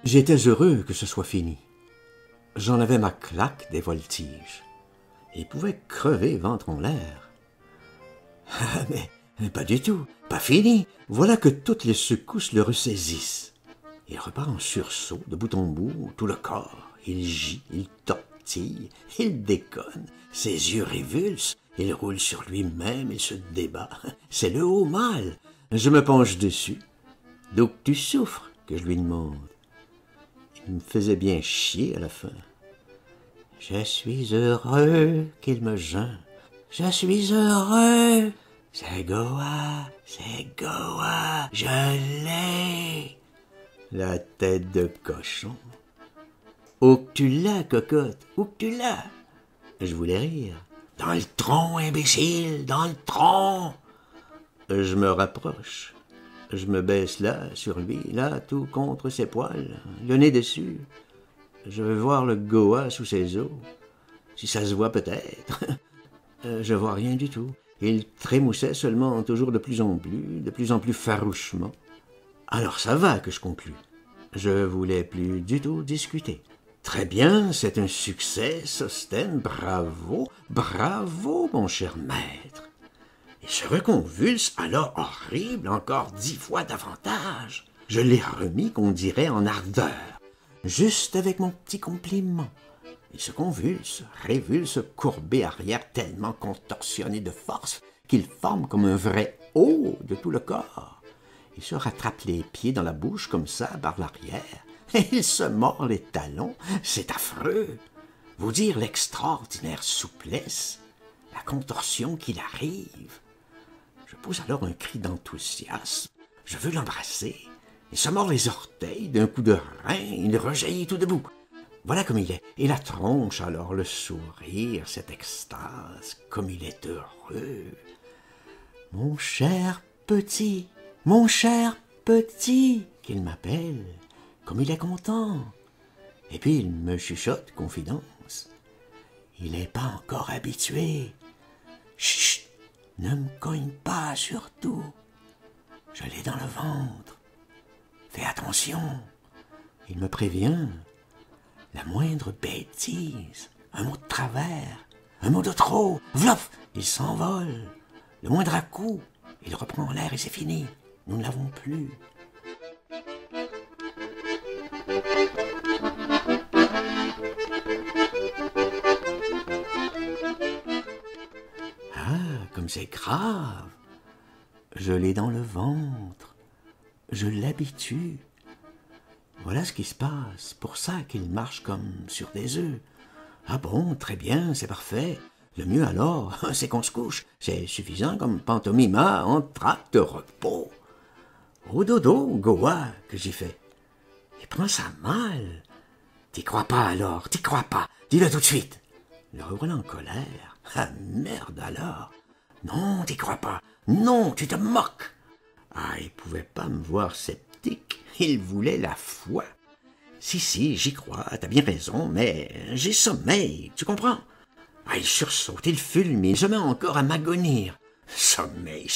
J'étais heureux que ce soit fini. J'en avais ma claque des voltiges. Il pouvait crever ventre en l'air. Ah, mais pas du tout, pas fini. Voilà que toutes les secousses le ressaisissent. Il repart en sursaut, de bout en bout, tout le corps. Il gît, il tortille, il déconne. Ses yeux révulsent, il roule sur lui-même, il se débat. C'est le haut mal. Je me penche dessus. Donc tu souffres, que je lui demande. Il me faisait bien chier à la fin. Je suis heureux qu'il me geint. Je suis heureux. C'est Goa, je l'ai. La tête de cochon. Où que tu l'as, cocotte, où que tu l'as? Je voulais rire. Dans le tronc, imbécile, dans le tronc. Je me rapproche. Je me baisse là, sur lui, là, tout contre ses poils, le nez dessus. Je veux voir le Goa sous ses os. Si ça se voit peut-être. Je vois rien du tout. Il trémoussait seulement toujours de plus en plus farouchement. Alors ça va que je conclus. Je voulais plus du tout discuter. Très bien, c'est un succès, Sosthène, bravo, bravo, mon cher maître. Il se reconvulse alors horrible, encore 10 fois davantage. Je l'ai remis, qu'on dirait, en ardeur, juste avec mon petit compliment. Il se convulse, révulse, courbé arrière, tellement contorsionné de force qu'il forme comme un vrai O de tout le corps. Il se rattrape les pieds dans la bouche comme ça, par l'arrière, et il se mord les talons. C'est affreux. Vous dire l'extraordinaire souplesse, la contorsion qu'il arrive. Je pousse alors un cri d'enthousiasme. Je veux l'embrasser. Il se mord les orteils d'un coup de rein, il rejaillit tout debout. Voilà comme il est. Et la tronche alors, le sourire, cette extase, comme il est heureux. Mon cher petit, qu'il m'appelle, comme il est content. Et puis il me chuchote confidence. Il n'est pas encore habitué. Chut, ne me cogne pas surtout. Je l'ai dans le ventre. Fais attention. Il me prévient. La moindre bêtise, un mot de travers, un mot de trop, vlof, il s'envole. Le moindre à-coup, il reprend l'air et c'est fini. Nous ne l'avons plus. Ah, comme c'est grave. Je l'ai dans le ventre. Je l'habitue. Voilà ce qui se passe, pour ça qu'il marche comme sur des œufs. Ah bon, très bien, c'est parfait. Le mieux alors, c'est qu'on se couche. C'est suffisant comme pantomima, entr'acte, repos. Au dodo, Goa, que j'ai fait. Il prend ça mal. T'y crois pas alors, t'y crois pas. Dis-le tout de suite. Le revoilà en colère. Ah merde alors. Non, t'y crois pas. Non, tu te moques. Ah, il pouvait pas me voir sceptique. Il voulait la foi. Si, j'y crois, t'as bien raison, mais j'ai sommeil, tu comprends? Ah, il sursaute, il fulmine, il se met encore à m'agonir. Sommeil,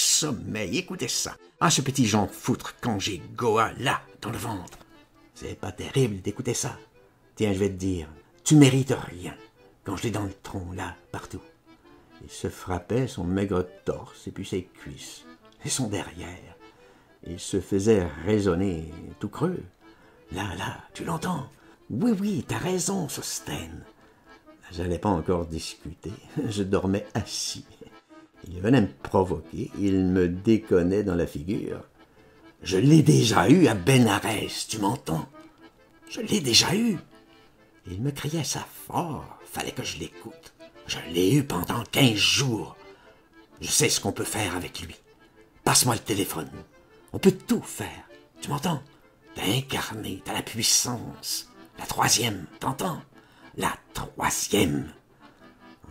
écoutez ça. Ah, ce petit Jean foutre quand j'ai Goa là, dans le ventre. C'est pas terrible d'écouter ça. Tiens, je vais te dire, tu mérites rien, quand je l'ai dans le tronc, là, partout. Il se frappait son maigre torse et puis ses cuisses, et son derrière. Il se faisait résonner tout creux. Là, tu l'entends? Oui, t'as raison, Sosthène. J'allais pas encore discuter, je dormais assis. Il venait me provoquer, il me déconnait dans la figure. Je l'ai déjà eu à Bénarès, tu m'entends? Je l'ai déjà eu. Il me criait ça fort, fallait que je l'écoute. Je l'ai eu pendant 15 jours. Je sais ce qu'on peut faire avec lui. Passe-moi le téléphone. On peut tout faire. Tu m'entends? T'as incarné, t'as la puissance. La troisième, t'entends? La troisième.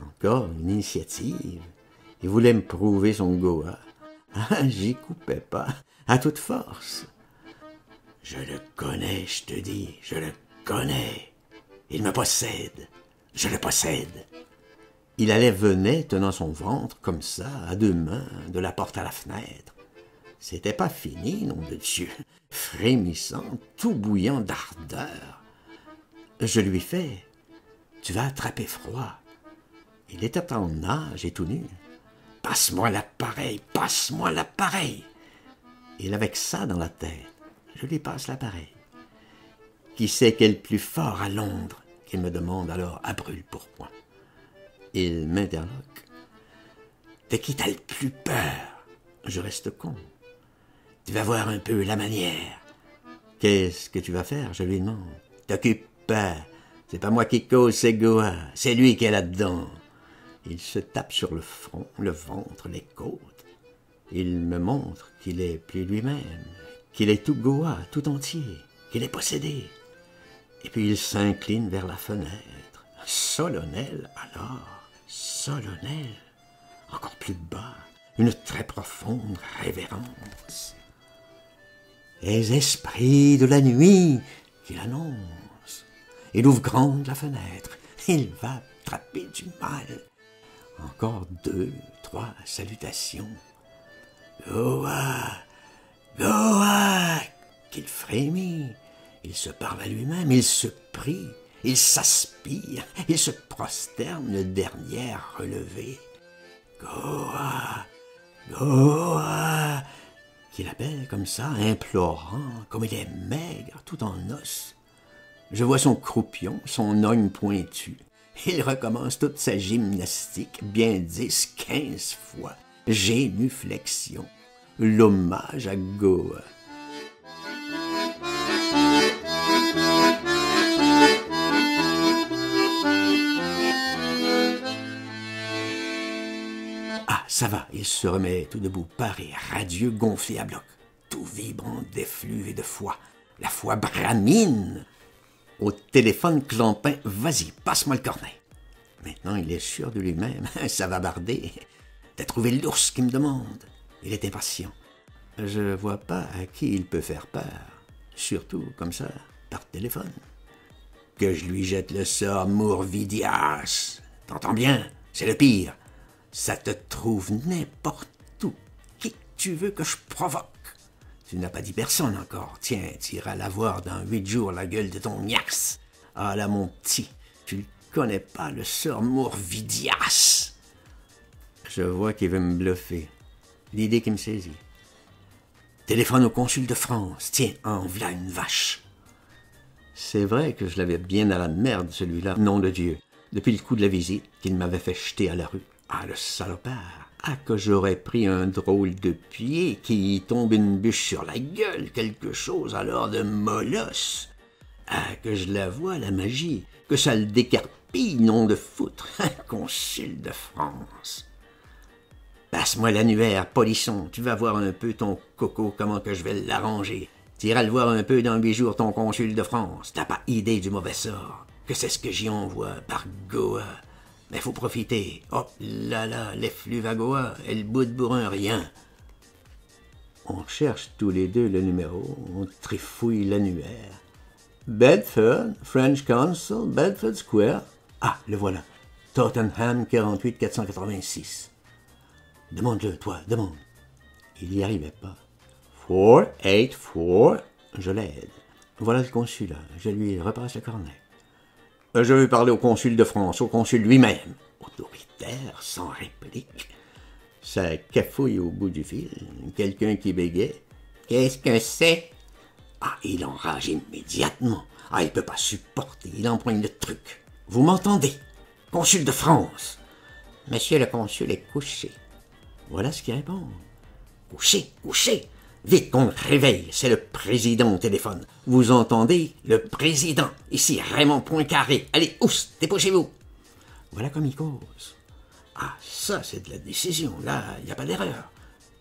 Encore une initiative. Il voulait me prouver son Goa. Ah, j'y coupais pas, à toute force. Je le connais, je te dis, je le connais. Il me possède, je le possède. Il venait tenant son ventre, comme ça, à deux mains, de la porte à la fenêtre. C'était pas fini, nom de Dieu. frémissant, tout bouillant d'ardeur. Je lui fais « Tu vas attraper froid ». Il était en nage et tout nu. « Passe-moi l'appareil, passe-moi l'appareil ». Il avec ça dans la tête, je lui passe l'appareil. Qui sait quel plus fort à Londres, qu'il me demande alors à brûle-pourpoint. Il m'interloque. De qui t'as le plus peur? Je reste con. Tu vas voir un peu la manière. Qu'est-ce que tu vas faire? Je lui demande. T'occupe pas. C'est pas moi qui cause, c'est Goa. C'est lui qui est là-dedans. Il se tape sur le front, le ventre, les côtes. Il me montre qu'il est plus lui-même, qu'il est tout Goa, tout entier, qu'il est possédé. Et puis il s'incline vers la fenêtre, solennel alors, solennel, encore plus bas, une très profonde révérence. Les esprits de la nuit qu'il annonce. Il ouvre grande la fenêtre, il va attraper du mal. Encore 2, 3 salutations. Goa, Goa, qu'il frémit. Il se parle à lui-même, il se prie, il s'aspire, il se prosterne le dernier relevé. Goa, Goa, qu'il appelle comme ça, implorant, comme il est maigre, tout en os. Je vois son croupion, son ogne pointu. Il recommence toute sa gymnastique, bien 10, 15 fois. Génuflexion, l'hommage à Goa. Ah, ça va, il se remet tout debout, paré, radieux, gonflé à bloc, tout vibrant d'effluves et de foie. La foi bramine. Au téléphone, Clampin, vas-y, passe-moi le cornet. Maintenant, il est sûr de lui-même, ça va barder. T'as trouvé l'ours qui me demande. Il est impatient. Je vois pas à qui il peut faire peur, surtout comme ça, par téléphone. Que je lui jette le sort Mourvidias. T'entends bien? C'est le pire. Ça te trouve n'importe où. Qui tu veux que je provoque? Tu n'as pas dit personne encore. Tiens, tu iras la voir dans 8 jours, la gueule de ton niax. Ah là, mon petit, tu le connais pas, le sort Mourvidias. Je vois qu'il veut me bluffer. L'idée qui me saisit. Téléphone au consul de France. Tiens, en v'là une vache. C'est vrai que je l'avais bien à la merde, celui-là, nom de Dieu. Depuis le coup de la visite qu'il m'avait fait jeter à la rue. Ah, le salopard. Ah, que j'aurais pris un drôle de pied qui y tombe une bûche sur la gueule, quelque chose alors de molosse. Ah, que je la vois, la magie, que ça le décarpille, nom de foutre, un consul de France. Passe-moi l'annuaire, polisson, tu vas voir un peu ton coco, comment que je vais l'arranger. Tu iras le voir un peu dans 8 jours, ton consul de France. T'as pas idée du mauvais sort, que c'est ce que j'y envoie par Goa. Mais faut profiter. Hop là là, l'effluve à Goa, et le bout de bourrin, rien. On cherche tous les deux le numéro, on trifouille l'annuaire. Bedford, French Council, Bedford Square. Ah, le voilà. Tottenham 48 486. Demande-le, toi, demande. Il n'y arrivait pas. 484, je l'aide. Voilà le consulat, je lui repasse le cornet. Je veux parler au consul de France, au consul lui-même. Autoritaire, sans réplique. Ça cafouille au bout du fil. Quelqu'un qui bégait. Qu'est-ce que c'est? Ah, il enrage immédiatement. Ah, il peut pas supporter, il empoigne le truc. Vous m'entendez? Consul de France. Monsieur le consul est couché. Voilà ce qu'il répond. Couché, couché. Vite qu'on le réveille, c'est le président au téléphone. Vous entendez? Le président. Ici, Raymond Poincaré. Allez, ousse, dépêchez-vous. Voilà comme il cause. Ah, ça, c'est de la décision. Là, il n'y a pas d'erreur.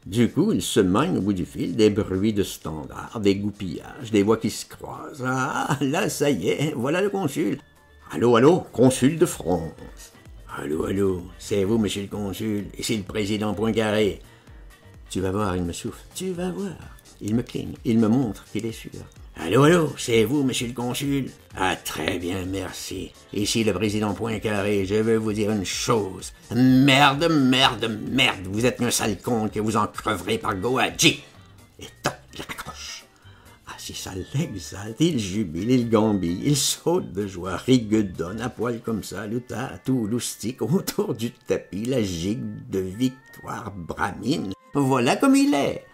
Du coup, il se mène au bout du fil des bruits de standard, des goupillages, des voix qui se croisent. Ah, là, ça y est, voilà le consul. Allô, allô, consul de France. Allô, allô, c'est vous, monsieur le consul. Ici le président Poincaré. Tu vas voir, il me souffle. Tu vas voir. Il me cligne. Il me montre qu'il est sûr. Allô, allô, c'est vous, monsieur le consul? Ah, très bien, merci. Ici le président Poincaré, je veux vous dire une chose. Merde, merde, merde, vous êtes un sale con que vous en creverez par Goa. Et toc, il raccroche. Ah, si ça l'exalte, il jubile, il gambille, il saute de joie, rigodonne à poil comme ça, le tout loustique autour du tapis, la gigue de victoire bramine. Voilà comme il est.